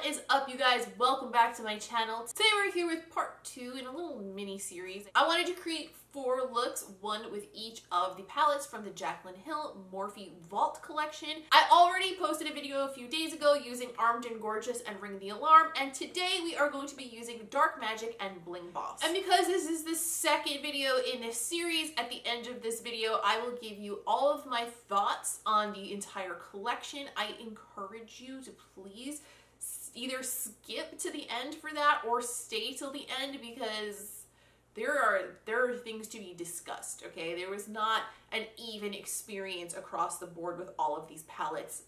What is up, you guys? Welcome back to my channel. Today we're here with part 2 in a little mini series. I wanted to create 4 looks, one with each of the palettes from the Jaclyn Hill Morphe Vault collection. I already posted a video a few days ago using Armed and Gorgeous and Ring the Alarm, and today we are going to be using Dark Magic and Bling Boss. And because this is the second video in this series, at the end of this video I will give you all of my thoughts on the entire collection. I encourage you to please either skip to the end for that or stay till the end, because there are things to be discussed, okay? There was not an even experience across the board with all of these palettes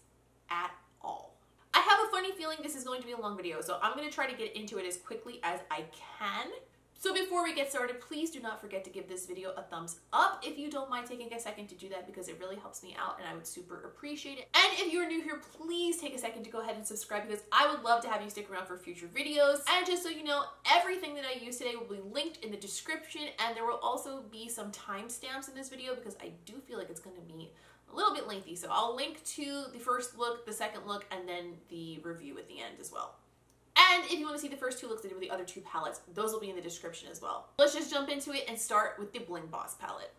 at all. I have a funny feeling this is going to be a long video, so I'm going to try to get into it as quickly as I can. So before we get started, please do not forget to give this video a thumbs up if you don't mind taking a second to do that, because it really helps me out and I would super appreciate it. And if you're new here, please take a second to go ahead and subscribe, because I would love to have you stick around for future videos. And just so you know, everything that I use today will be linked in the description, and there will also be some timestamps in this video because I do feel like it's going to be a little bit lengthy. So I'll link to the first look, the second look, and then the review at the end as well. And if you want to see the first 2 looks I did with the other 2 palettes, those will be in the description as well. Let's just jump into it and start with the Bling Boss palette.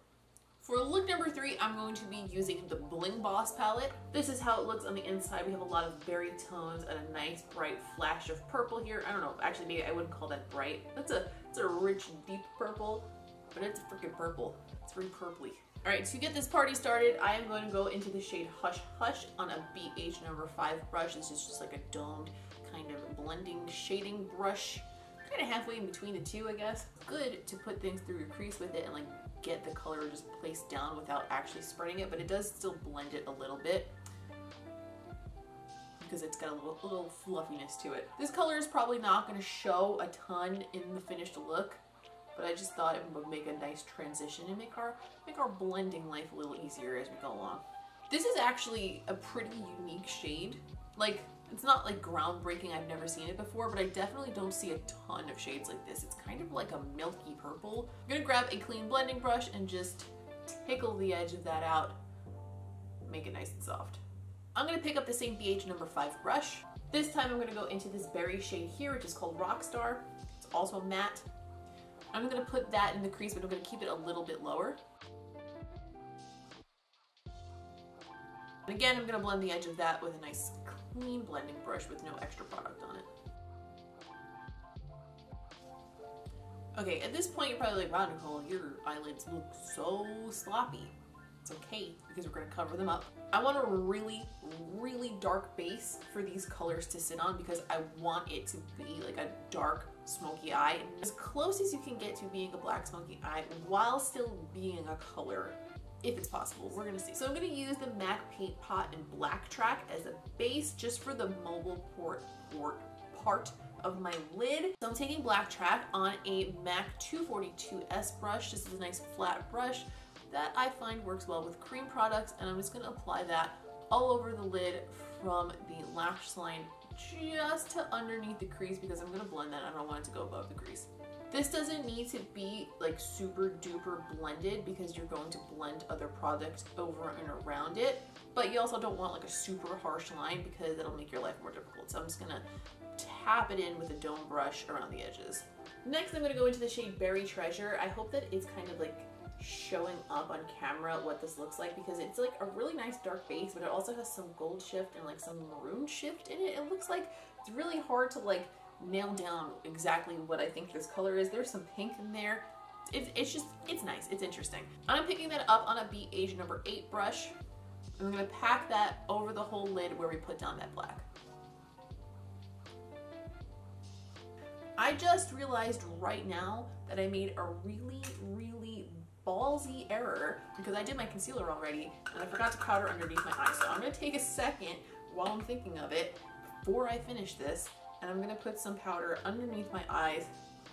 For look number 3, I'm going to be using the Bling Boss palette. This is how it looks on the inside. We have a lot of berry tones and a nice bright flash of purple here. I don't know, actually maybe I wouldn't call that bright. It's a rich, deep purple, but it's freaking purple. It's very purpley. All right, to get this party started, I am going to go into the shade Hush Hush on a BH number 5 brush. This is just like a domed kind of blending shading brush, kind of halfway in between the two, I guess. Good to put things through your crease with it and like get the color just placed down without actually spreading it, but it does still blend it a little bit because it's got a little fluffiness to it. This color is probably not going to show a ton in the finished look, but I just thought it would make a nice transition and make our blending life a little easier as we go along. This is actually a pretty unique shade. Like, it's not like groundbreaking, I've never seen it before, but I definitely don't see a ton of shades like this. It's kind of like a milky purple. I'm gonna grab a clean blending brush and just tickle the edge of that out, make it nice and soft. I'm gonna pick up the same BH number 5 brush. This time I'm gonna go into this berry shade here, which is called Rockstar. It's also matte. I'm gonna put that in the crease, but I'm gonna keep it a little bit lower. And again, I'm gonna blend the edge of that with a nice clean blending brush with no extra product on it. Okay, at this point you're probably like, wow, Nicole, your eyelids look so sloppy. It's okay, because we're gonna cover them up. I want a really, really dark base for these colors to sit on, because I want it to be like a dark, smoky eye, as close as you can get to being a black smoky eye while still being a color, if it's possible. We're gonna see. So I'm gonna use the MAC Paint Pot in Black Track as a base just for the mobile part of my lid. So I'm taking Black Track on a MAC 242S brush. This is a nice flat brush that I find works well with cream products, and I'm just gonna apply that all over the lid from the lash line just to underneath the crease, because I'm gonna blend that. I don't want it to go above the crease. This doesn't need to be like super duper blended, because you're going to blend other products over and around it, but you also don't want like a super harsh line, because it'll make your life more difficult. So I'm just gonna tap it in with a dome brush around the edges. Next, I'm gonna go into the shade Berry Treasure. I hope that it's kind of like showing up on camera what this looks like, because it's like a really nice dark base, but it also has some gold shift and like some maroon shift in it. It looks like it's really hard to like nail down exactly what I think this color is. There's some pink in there. It's nice, it's interesting. I'm picking that up on a BH number 8 brush. I'm gonna pack that over the whole lid where we put down that black. I just realized right now that I made a really, really ballsy error, because I did my concealer already and I forgot to powder underneath my eyes. So I'm gonna take a second while I'm thinking of it before I finish this, and I'm gonna put some powder underneath my eyes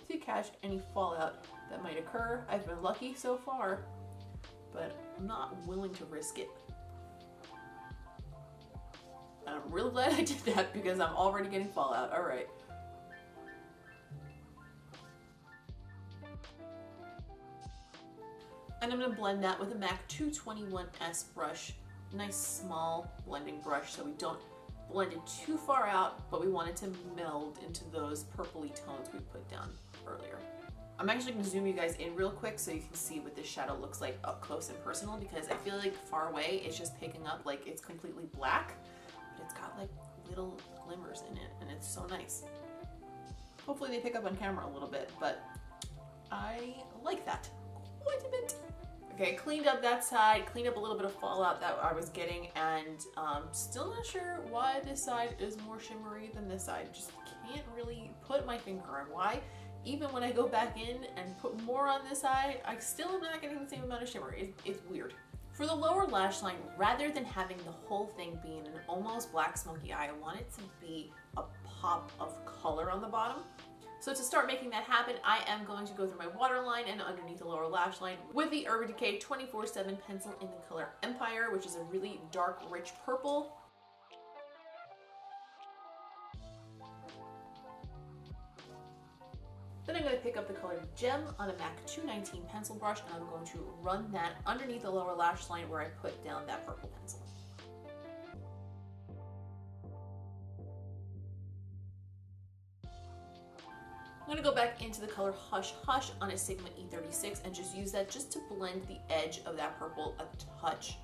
to catch any fallout that might occur. I've been lucky so far, but I'm not willing to risk it. And I'm really glad I did that, because I'm already getting fallout. All right. And I'm gonna blend that with a MAC 221S brush. Nice small blending brush, so we don't blended too far out, but we wanted to meld into those purpley tones we put down earlier. I'm actually going to zoom you guys in real quick so you can see what this shadow looks like up close and personal, because I feel like far away it's just picking up like it's completely black, but it's got like little glimmers in it and it's so nice. Hopefully they pick up on camera a little bit, but I like that quite a bit. Okay, cleaned up that side, cleaned up a little bit of fallout that I was getting, and still not sure why this side is more shimmery than this side. Just can't really put my finger on why. Even when I go back in and put more on this side, I still am not getting the same amount of shimmer. It's weird. For the lower lash line, rather than having the whole thing being an almost black smoky eye, I want it to be a pop of color on the bottom. So to start making that happen, I am going to go through my waterline and underneath the lower lash line with the Urban Decay 24/7 pencil in the color Empire, which is a really dark, rich purple. Then I'm going to pick up the color Gem on a MAC 219 pencil brush, and I'm going to run that underneath the lower lash line where I put down that purple pencil. I'm going to go back into the color Hush Hush on a Sigma E36 and just use that just to blend the edge of that purple a touch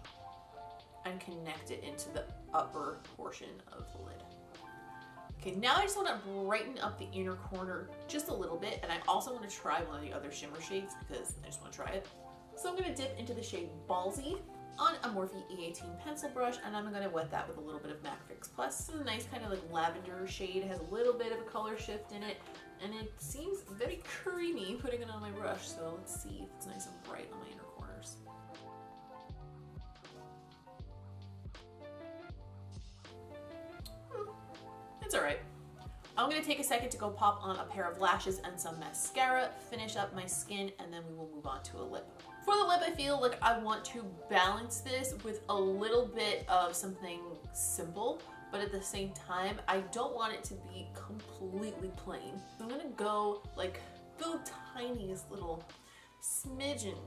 and connect it into the upper portion of the lid. Okay, now I just want to brighten up the inner corner just a little bit, and I also want to try one of the other shimmer shades because I just want to try it. So I'm going to dip into the shade Ballsy on a Morphe E18 pencil brush, and I'm going to wet that with a little bit of MAC Fix Plus. This is a nice kind of like lavender shade. It has a little bit of a color shift in it, and it seems very creamy putting it on my brush, so let's see if it's nice and bright on my inner corners. It's alright. I'm going to take a second to go pop on a pair of lashes and some mascara, finish up my skin, and then we will move on to a lip. For the lip, I feel like I want to balance this with a little bit of something simple, but at the same time, I don't want it to be completely plain. So I'm going to go like the tiniest little smidgen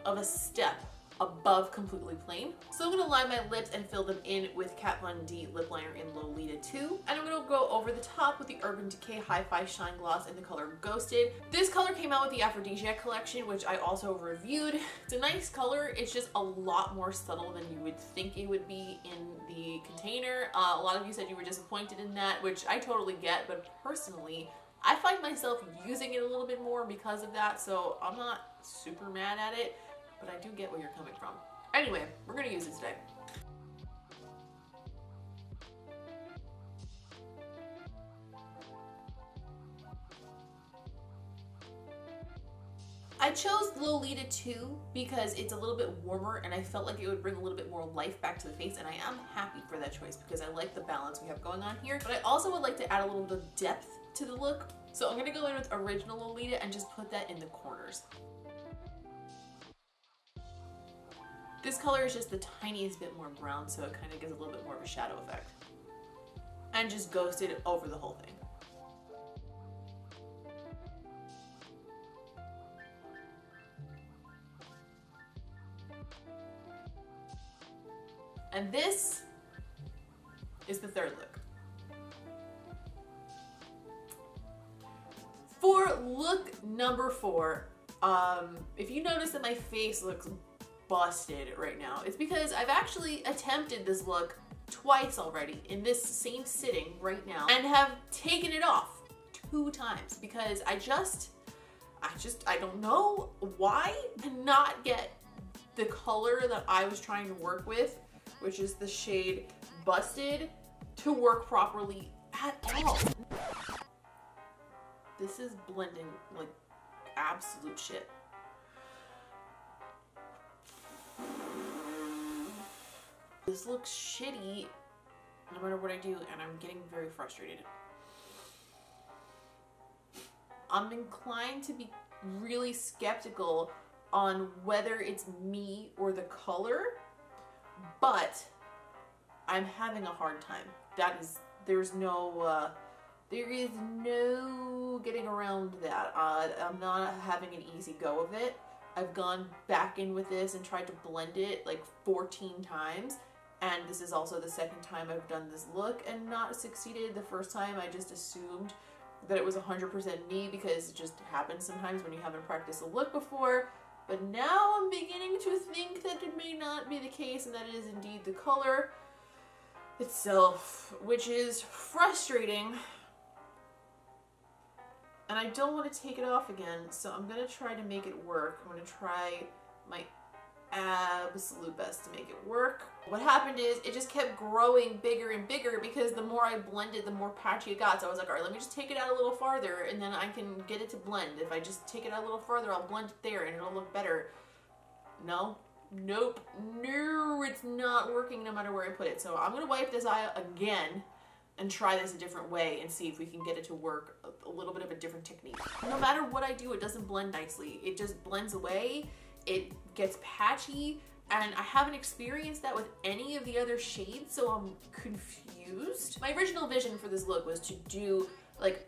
of a step above completely plain. So I'm going to line my lips and fill them in with Kat Von D lip liner in Lolita 2. And I'm going to go over the top with the Urban Decay Hi-Fi Shine Gloss in the color Ghosted. This color came out with the Aphrodisiac collection, which I also reviewed. It's a nice color. It's just a lot more subtle than you would think it would be in the container. A lot of you said you were disappointed in that, which I totally get, but personally, I find myself using it a little bit more because of that, so I'm not super mad at it. But I do get where you're coming from. Anyway, we're gonna use it today. I chose Lolita 2 because it's a little bit warmer and I felt like it would bring a little bit more life back to the face, and I am happy for that choice because I like the balance we have going on here. But I also would like to add a little bit of depth to the look. So I'm gonna go in with original Lolita and just put that in the corners. This color is just the tiniest bit more brown, so it kind of gives a little bit more of a shadow effect. And just ghosted over the whole thing. And this is the third look. For look number 4, if you notice that my face looks busted right now, it's because I've actually attempted this look twice already in this same sitting right now and have taken it off 2 times because I don't know why I cannot get the color that I was trying to work with, which is the shade Busted, to work properly at all. This is blending like absolute shit. This looks shitty no matter what I do, and I'm getting very frustrated. I'm inclined to be really skeptical on whether it's me or the color, but I'm having a hard time. There is no getting around that. I'm not having an easy go of it. I've gone back in with this and tried to blend it like 14 times, And this is also the second time I've done this look and not succeeded. The first time I just assumed that it was 100% me because it just happens sometimes when you haven't practiced a look before. But now I'm beginning to think that it may not be the case and that it is indeed the color itself, which is frustrating. And I don't want to take it off again, so I'm going to try to make it work. I'm going to try my absolute best to make it work. What happened is it just kept growing bigger and bigger because the more I blended, the more patchy it got. So I was like, all right, let me just take it out a little farther and then I can get it to blend. If I just take it out a little farther, I'll blend it there and it'll look better. No, nope, no, it's not working no matter where I put it. So I'm gonna wipe this eye again and try this a different way and see if we can get it to work a little bit of a different technique. No matter what I do, it doesn't blend nicely. It just blends away. It gets patchy, and I haven't experienced that with any of the other shades, so I'm confused. My original vision for this look was to do like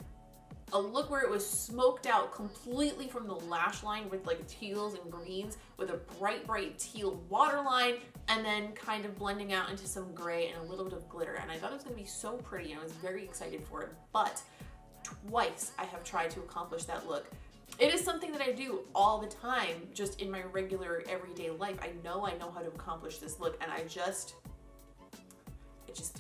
a look where it was smoked out completely from the lash line with like teals and greens with a bright teal waterline, and then kind of blending out into some gray and a little bit of glitter. And I thought it was gonna be so pretty and I was very excited for it, but twice I have tried to accomplish that look. It is something that I do all the time, just in my regular everyday life. I know how to accomplish this look, and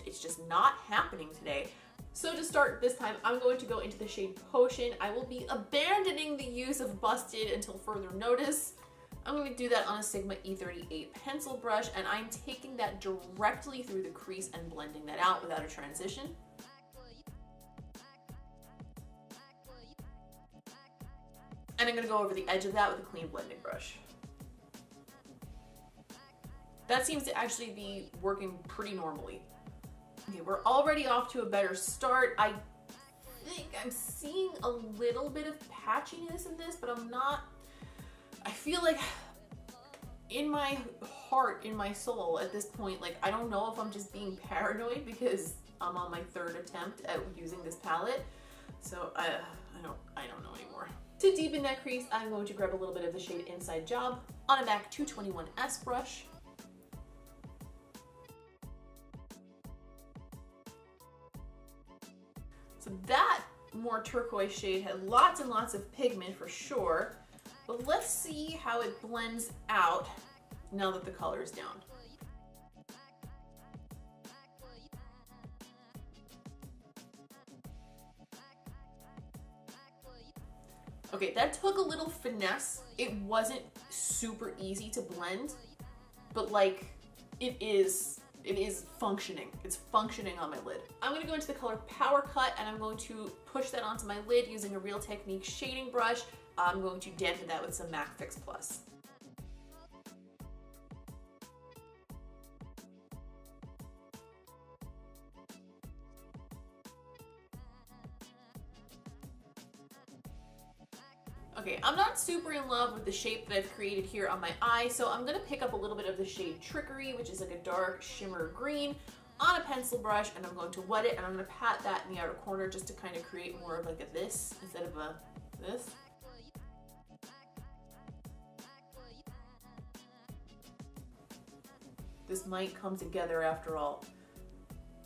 it's just not happening today. So to start this time, I'm going to go into the shade Potion. I will be abandoning the use of Busted until further notice. I'm going to do that on a Sigma E38 pencil brush, and I'm taking that directly through the crease and blending that out without a transition. And I'm going to go over the edge of that with a clean blending brush. That seems to actually be working pretty normally. Okay, we're already off to a better start. I think I'm seeing a little bit of patchiness in this, but I'm not. I feel like in my heart, in my soul at this point, like I don't know if I'm just being paranoid because I'm on my third attempt at using this palette. So I don't know anymore. To deepen that crease, I'm going to grab a little bit of the shade Inside Job on a MAC 221S brush. So that more turquoise shade had lots and lots of pigment for sure, but let's see how it blends out now that the color is down. Okay, that took a little finesse. It wasn't super easy to blend, but like it is functioning. It's functioning on my lid. I'm gonna go into the color Power Cut and I'm going to push that onto my lid using a Real Technique shading brush. I'm going to dampen that with some MAC Fix Plus. Okay, I'm not super in love with the shape that I've created here on my eye, so I'm gonna pick up a little bit of the shade Trickery, which is like a dark shimmer green, on a pencil brush, and I'm going to wet it, and I'm gonna pat that in the outer corner just to kind of create more of like a this instead of a this. This might come together after all.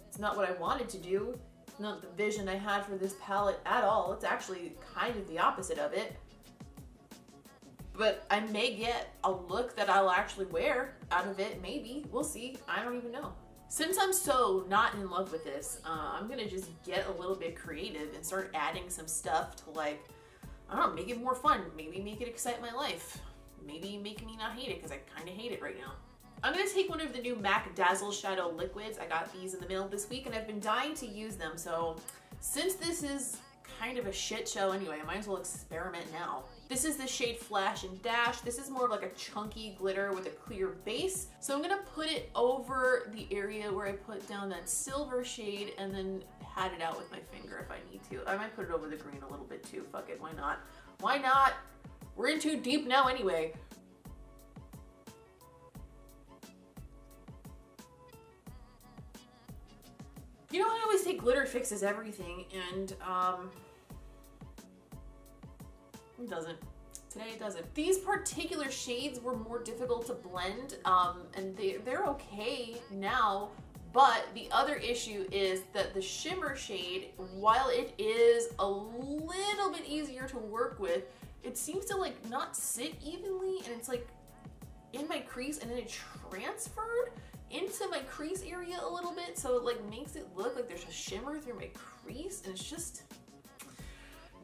It's not what I wanted to do. It's not the vision I had for this palette at all. It's actually kind of the opposite of it. But I may get a look that I'll actually wear out of it, maybe. We'll see. I don't even know. Since I'm so not in love with this, I'm gonna just get a little bit creative and start adding some stuff to, like, I don't know, make it more fun. Maybe make it excite my life. Maybe make me not hate it, because I kind of hate it right now. I'm gonna take one of the new MAC Dazzle Shadow Liquids. I got these in the mail this week and I've been dying to use them. So since this is kind of a shit show anyway, I might as well experiment now. This is the shade Flash and Dash. This is more of like a chunky glitter with a clear base. So I'm gonna put it over the area where I put down that silver shade and then pat it out with my finger if I need to. I might put it over the green a little bit too. Fuck it, why not? Why not? We're in too deep now anyway. You know, I always say glitter fixes everything, and it doesn't. Today it doesn't. These particular shades were more difficult to blend, and they're okay now, but the other issue is that the shimmer shade, while it is a little bit easier to work with, it seems to like not sit evenly, and it's like in my crease, and then it transferred into my crease area a little bit, so it like makes it look like there's a shimmer through my crease, and it's just,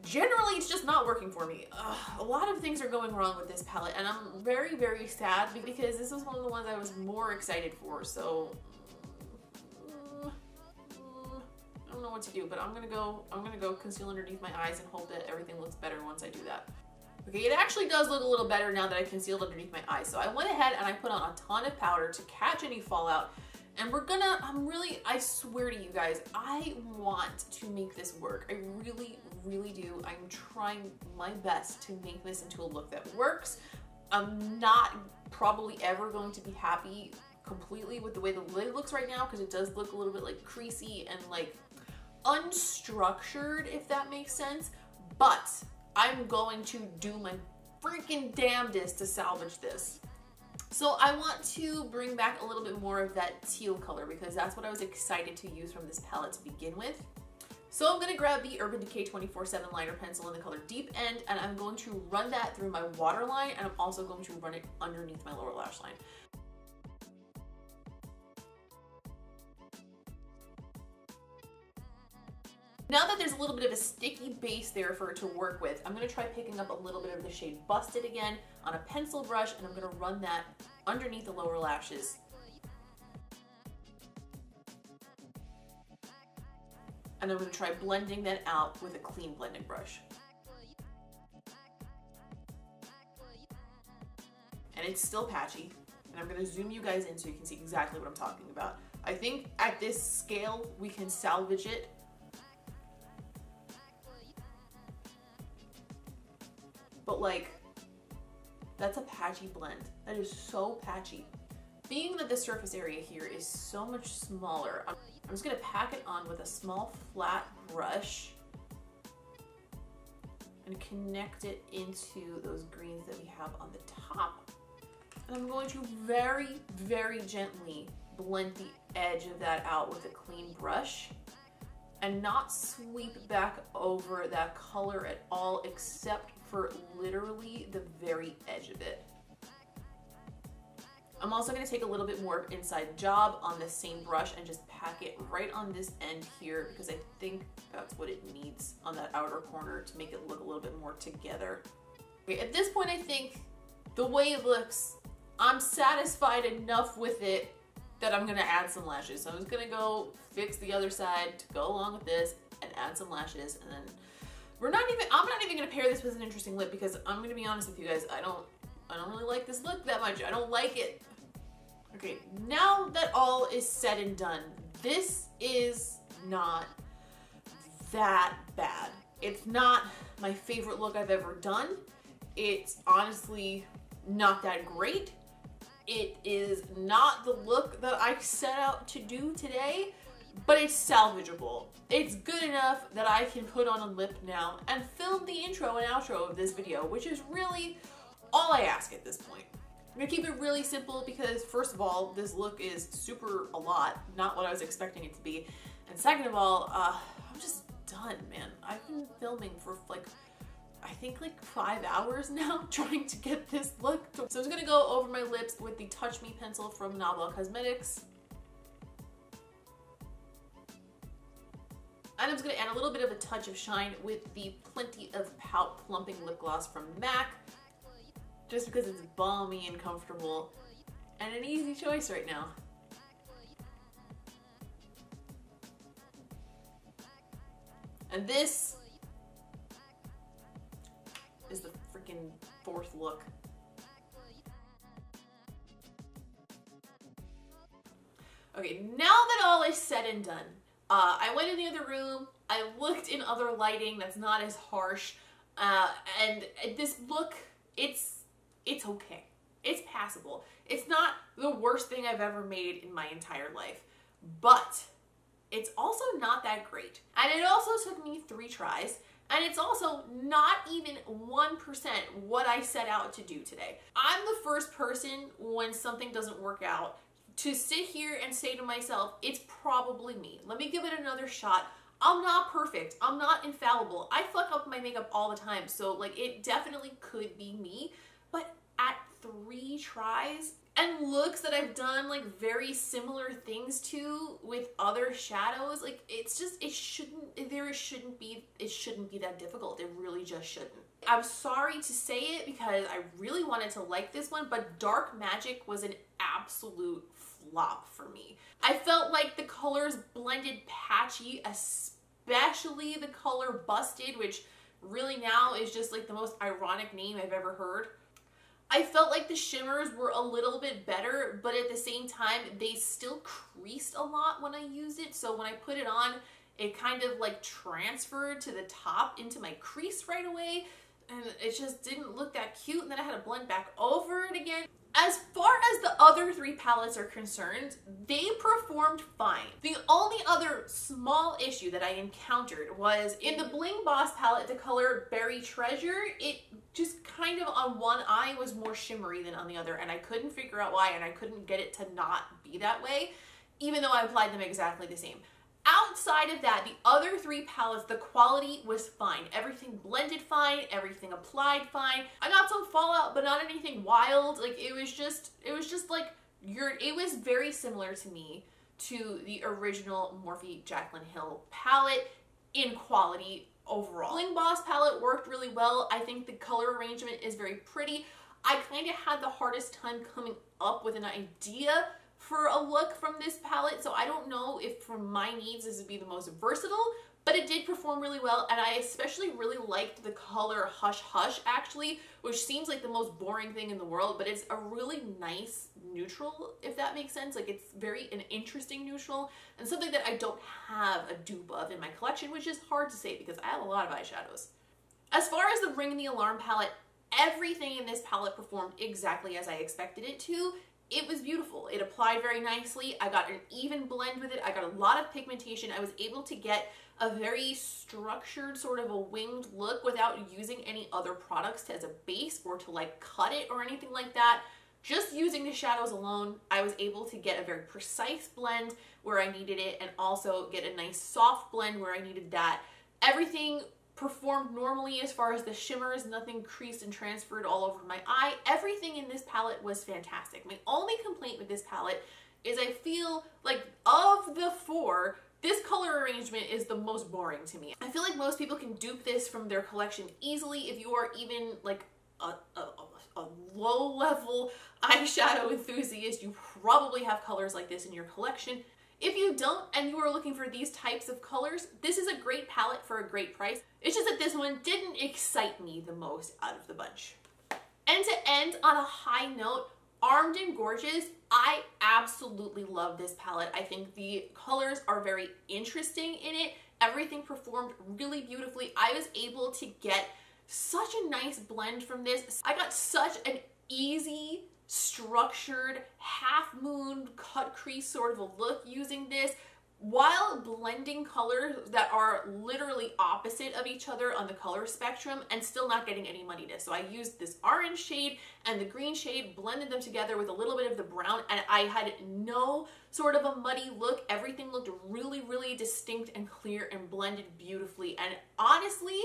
generally it's just not working for me. A lot of things are going wrong with this palette, and I'm very, very sad because this was one of the ones I was more excited for, so I don't know what to do, but I'm gonna go conceal underneath my eyes and hope that everything looks better once I do that. Okay, it actually does look a little better now that I concealed underneath my eyes. So I went ahead and I put on a ton of powder to catch any fallout. And I swear to you guys, I want to make this work. I really, really do. I'm trying my best to make this into a look that works. I'm not probably ever going to be happy completely with the way the lid looks right now, because it does look a little bit like creasy and like unstructured, if that makes sense. But I'm going to do my freaking damnedest to salvage this. So I want to bring back a little bit more of that teal color because that's what I was excited to use from this palette to begin with. So I'm gonna grab the Urban Decay 24/7 liner pencil in the color Deep End, and I'm going to run that through my waterline, and I'm also going to run it underneath my lower lash line. Now that there's a little bit of a sticky base there for it to work with, I'm going to try picking up a little bit of the shade Busted again on a pencil brush, and I'm going to run that underneath the lower lashes. And I'm going to try blending that out with a clean blending brush. And it's still patchy, and I'm going to zoom you guys in so you can see exactly what I'm talking about. I think at this scale we can salvage it. But like, that's a patchy blend. That is so patchy. Being that the surface area here is so much smaller, I'm just gonna pack it on with a small flat brush and connect it into those greens that we have on the top. And I'm going to very, very gently blend the edge of that out with a clean brush and not sweep back over that color at all, except for literally the very edge of it. I'm also going to take a little bit more inside job on the same brush and just pack it right on this end here, because I think that's what it needs on that outer corner to make it look a little bit more together. Okay, at this point I think the way it looks, I'm satisfied enough with it that I'm going to add some lashes. So I'm just going to go fix the other side to go along with this and add some lashes, and then I'm not even gonna pair this with an interesting lip, because I'm gonna be honest with you guys, I don't really like this look that much. I don't like it. Okay, now that all is said and done, this is not that bad. It's not my favorite look I've ever done. It's honestly not that great. It is not the look that I set out to do today, but it's salvageable. It's good enough that I can put on a lip now and film the intro and outro of this video, which is really all I ask at this point. I'm gonna keep it really simple because, first of all, this look is super a lot, not what I was expecting it to be. And second of all, I'm just done, man. I've been filming for I think 5 hours now trying to get this look. So I'm just gonna go over my lips with the Touch Me pencil from Novel Cosmetics. And I'm just going to add a little bit of a touch of shine with the Plenty of Pout Plumping Lip Gloss from MAC, just because it's balmy and comfortable and an easy choice right now. And this is the freaking fourth look. Okay, now that all is said and done, I went in the other room, I looked in other lighting that's not as harsh, and this look, it's okay. It's passable. It's not the worst thing I've ever made in my entire life, but it's also not that great. And it also took me 3 tries, And it's also not even 1% what I set out to do today. I'm the first person when something doesn't work out to sit here and say to myself, it's probably me. Let me give it another shot. I'm not perfect. I'm not infallible. I fuck up my makeup all the time. So like it definitely could be me. But at 3 tries and looks that I've done like very similar things to with other shadows, like it's just, it shouldn't be that difficult. It really just shouldn't. I'm sorry to say it because I really wanted to like this one, but Dark Magic was an absolute flop for me. I felt like the colors blended patchy, especially the color Busted, which really now is just like the most ironic name I've ever heard. I felt like the shimmers were a little bit better, but at the same time, they still creased a lot when I used it. So when I put it on, it kind of like transferred to the top into my crease right away. And it just didn't look that cute. And then I had to blend back over it again. As far as the other 3 palettes are concerned, they performed fine. The only other small issue that I encountered was in the Bling Boss palette, the color Berry Treasure, it just kind of on one eye was more shimmery than on the other, and I couldn't figure out why, and I couldn't get it to not be that way, even though I applied them exactly the same. Outside of that, the other 3 palettes, the quality was fine. Everything blended fine, everything applied fine. I got some fallout, but not anything wild. Like it was just like it was very similar to me to the original Morphe Jaclyn Hill palette in quality overall. Bling Boss palette worked really well. I think the color arrangement is very pretty. I kind of had the hardest time coming up with an idea for a look from this palette, so I don't know if for my needs this would be the most versatile, but it did perform really well, and I especially really liked the color Hush Hush actually, which seems like the most boring thing in the world, but it's a really nice neutral, if that makes sense. Like it's an interesting neutral, and something that I don't have a dupe of in my collection, which is hard to say because I have a lot of eyeshadows. As far as the Ring the Alarm palette, everything in this palette performed exactly as I expected it to. It was beautiful. It applied very nicely. I got an even blend with it. I got a lot of pigmentation. I was able to get a very structured sort of a winged look without using any other products as a base or to like cut it or anything like that. Just using the shadows alone, I was able to get a very precise blend where I needed it and also get a nice soft blend where I needed that. Everything performed normally as far as the shimmers, nothing creased and transferred all over my eye. Everything in this palette was fantastic. My only complaint with this palette is I feel like of the 4, this color arrangement is the most boring to me. I feel like most people can dupe this from their collection easily. If you are even like a low-level eyeshadow enthusiast, you probably have colors like this in your collection. If you don't and you are looking for these types of colors, this is a great palette for a great price. It's just that this one didn't excite me the most out of the bunch. And to end on a high note, Armed and Gorgeous, I absolutely love this palette. I think the colors are very interesting in it. Everything performed really beautifully. I was able to get such a nice blend from this. I got such an easy, structured, half-moon cut crease sort of a look using this while blending colors that are literally opposite of each other on the color spectrum and still not getting any muddiness. So I used this orange shade and the green shade, blended them together with a little bit of the brown, and I had no sort of a muddy look. Everything looked really, really distinct and clear and blended beautifully. And honestly,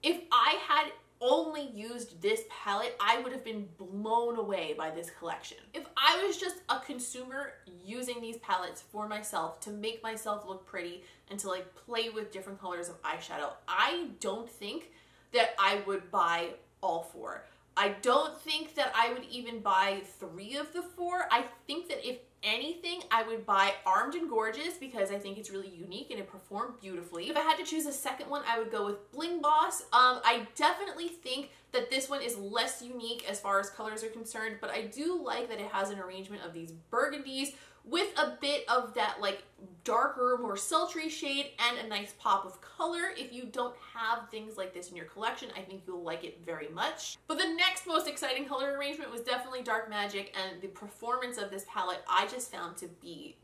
if I had only used this palette, I would have been blown away by this collection. If I was just a consumer using these palettes for myself to make myself look pretty and to like play with different colors of eyeshadow, I don't think that I would buy all 4. I don't think that I would even buy 3 of the 4. I think that if anything, I would buy Armed and Gorgeous because I think it's really unique and it performed beautifully. If I had to choose a second one, I would go with Bling Boss. I definitely think that this one is less unique as far as colors are concerned, but I do like that it has an arrangement of these burgundies with a bit of that like darker, more sultry shade and a nice pop of color. If you don't have things like this in your collection, I think you'll like it very much. But the next most exciting color arrangement was definitely Dark Magic, and the performance of this palette I just found to be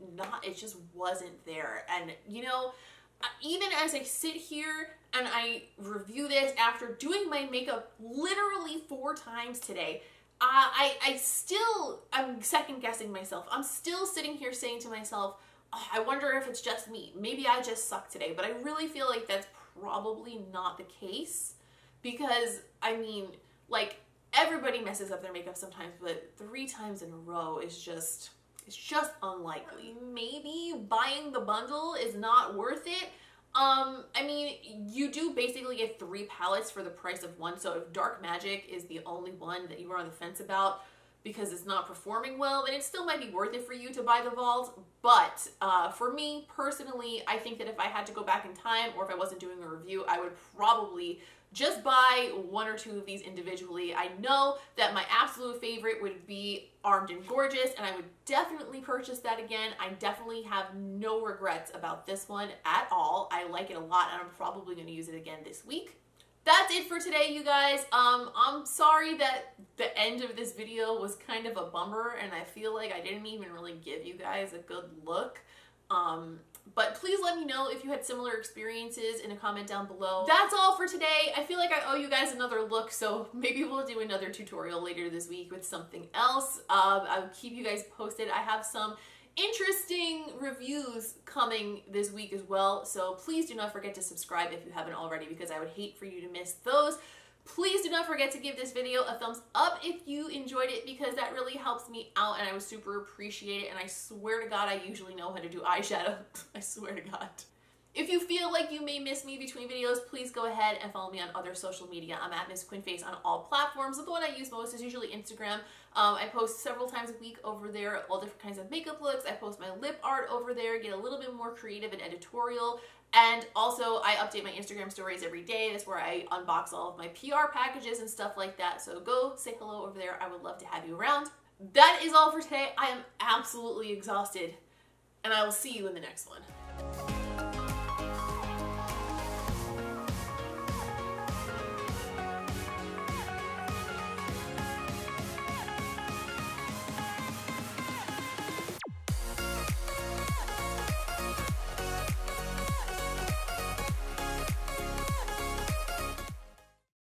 it just wasn't there. And you know, Even as I sit here and I review this after doing my makeup literally 4 times today, I'm second guessing myself. I'm still sitting here saying to myself, oh, I wonder if it's just me. Maybe I just suck today. But I really feel like that's probably not the case, because I mean, like, everybody messes up their makeup sometimes, but 3 times in a row is just, it's just unlikely. Maybe buying the bundle is not worth it. I mean, you do basically get 3 palettes for the price of 1, so if Dark Magic is the only one that you are on the fence about because it's not performing well, then it still might be worth it for you to buy the Vault. But for me, personally, I think that if I had to go back in time, or if I wasn't doing a review, I would probably just buy 1 or 2 of these individually. I know that my absolute favorite would be Armed and Gorgeous, and I would definitely purchase that again. I definitely have no regrets about this one at all. I like it a lot, and I'm probably going to use it again this week. That's it for today, you guys. I'm sorry that the end of this video was kind of a bummer, and I feel like I didn't even really give you guys a good look. But please let me know if you had similar experiences in a comment down below. That's all for today. I feel like I owe you guys another look, so maybe we'll do another tutorial later this week with something else. I'll keep you guys posted. I have some interesting reviews coming this week as well, so please do not forget to subscribe if you haven't already, because I would hate for you to miss those. Please do not forget to give this video a thumbs up if you enjoyed it, because that really helps me out and I would super appreciate it. And I swear to God, I usually know how to do eyeshadow. I swear to God. If you feel like you may miss me between videos, please go ahead and follow me on other social media. I'm at Miss Quinface on all platforms. The one I use most is usually Instagram. I post several times a week over there, all different kinds of makeup looks. I post my lip art over there, get a little bit more creative and editorial. And also, I update my Instagram stories every day. That's where I unbox all of my PR packages and stuff like that. So go say hello over there. I would love to have you around. That is all for today. I am absolutely exhausted, and I will see you in the next one.